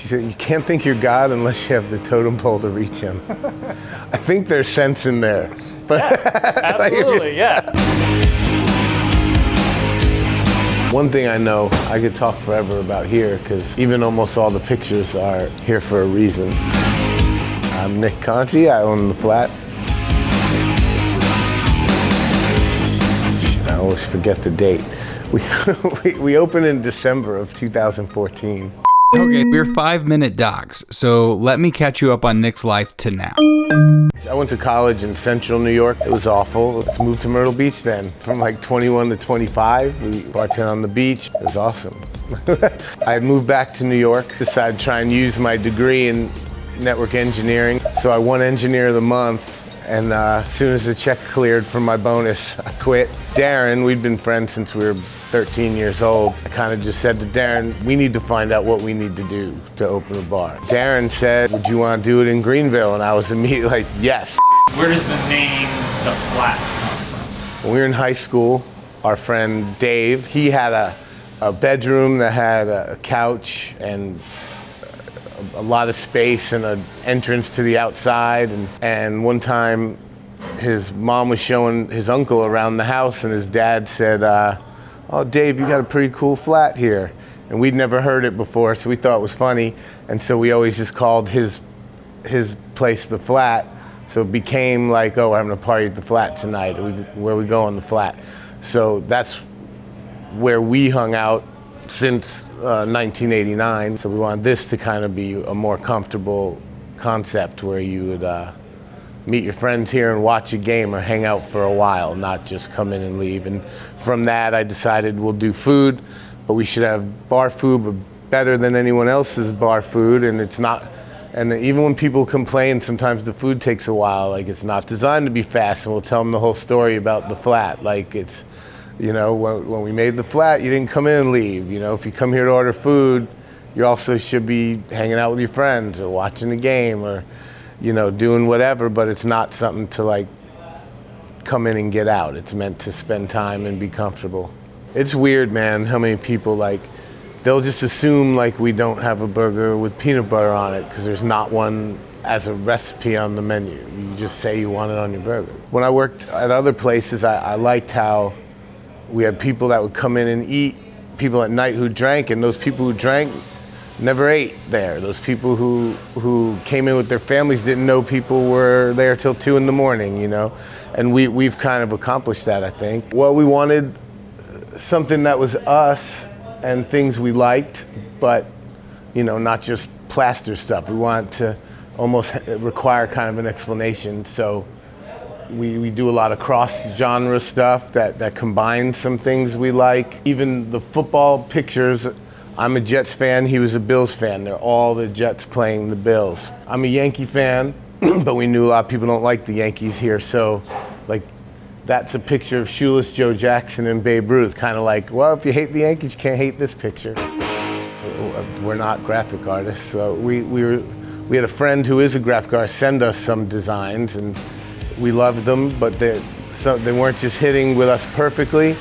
She said, you can't think you're God unless you have the totem pole to reach him. I think there's sense in there. But yeah, absolutely, yeah. One thing I know, I could talk forever about here, because even almost all the pictures are here for a reason. I'm Nick Conte, I own the flat. I always forget the date. We opened in December of 2014. Okay, we're 5-minute docs, so let me catch you up on Nick's life to now. I went to college in central New York. It was awful. Let's move to Myrtle Beach then. From like 21 to 25, we bartended on the beach. It was awesome. I had moved back to New York, decided to try and use my degree in network engineering. So I won Engineer of the Month, and as soon as the check cleared for my bonus, I quit. Darren, we'd been friends since we were 13 years old. I kind of just said to Darren, we need to find out what we need to do to open a bar. Darren said, would you want to do it in Greenville? And I was immediately like, yes. Where does the name The Flat come from? When we were in high school, our friend Dave, he had a bedroom that had a couch and a lot of space and an entrance to the outside. And one time, his mom was showing his uncle around the house, and his dad said, oh, Dave, you got a pretty cool flat here. And we'd never heard it before, so we thought it was funny. And so we always just called his place the flat. So it became like, oh, we're having a party at the flat tonight. Where we go on the flat. So that's where we hung out since 1989. So we wanted this to kind of be a more comfortable concept where you would meet your friends here and watch a game or hang out for a while, not just come in and leave. And from that, I decided we'll do food, but we should have bar food, but better than anyone else's bar food. And it's not, and even when people complain, sometimes the food takes a while. Like, it's not designed to be fast, and we'll tell them the whole story about the flat. Like, it's, you know, when we made the flat, you didn't come in and leave. You know, if you come here to order food, you also should be hanging out with your friends or watching a game or, you know, doing whatever, but it's not something to like come in and get out. It's meant to spend time and be comfortable. It's weird, man, how many people like, they'll just assume like we don't have a burger with peanut butter on it because there's not one as a recipe on the menu. You just say you want it on your burger. When I worked at other places, I liked how we had people that would come in and eat, people at night who drank, and those people who drank never ate there. Those people who came in with their families didn't know people were there till 2 a.m, you know? And we've kind of accomplished that, I think. Well, we wanted something that was us and things we liked, but, you know, not just plaster stuff. We wanted to almost require kind of an explanation. So we do a lot of cross-genre stuff that combines some things we like. Even the football pictures, I'm a Jets fan, he was a Bills fan. They're all the Jets playing the Bills. I'm a Yankee fan, but we knew a lot of people don't like the Yankees here, so like that's a picture of shoeless Joe Jackson and Babe Ruth, kind of like, well, if you hate the Yankees, you can't hate this picture. We're not graphic artists, so we had a friend who is a graphic artist send us some designs, and we loved them, but they weren't just hitting with us perfectly.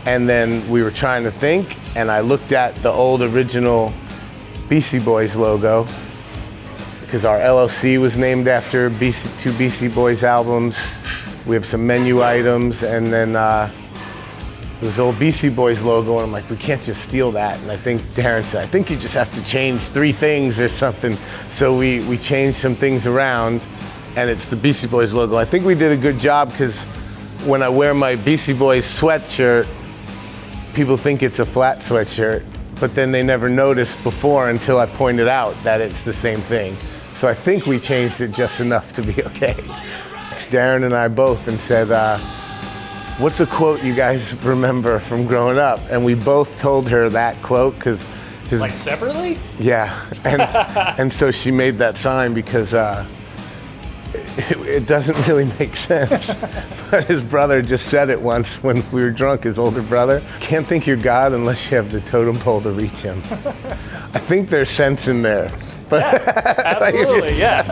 And then we were trying to think, and I looked at the old original Beastie Boys logo, because our LLC was named after two Beastie Boys albums. We have some menu items, and then it was the old Beastie Boys logo, and I'm like, we can't just steal that. And I think Darren said, I think you just have to change 3 things or something. So we changed some things around, and it's the Beastie Boys logo. I think we did a good job, because when I wear my Beastie Boys sweatshirt, people think it's a flat sweatshirt, but then they never noticed before until I pointed out that it's the same thing. So I think we changed it just enough to be okay. Darren and I both and said, what's a quote you guys remember from growing up? And we both told her that quote, because like separately? Yeah, and so she made that sign because it doesn't really make sense. But his brother just said it once when we were drunk, his older brother. Can't think you're God unless you have the totem pole to reach him. I think there's sense in there. But yeah, absolutely, yeah.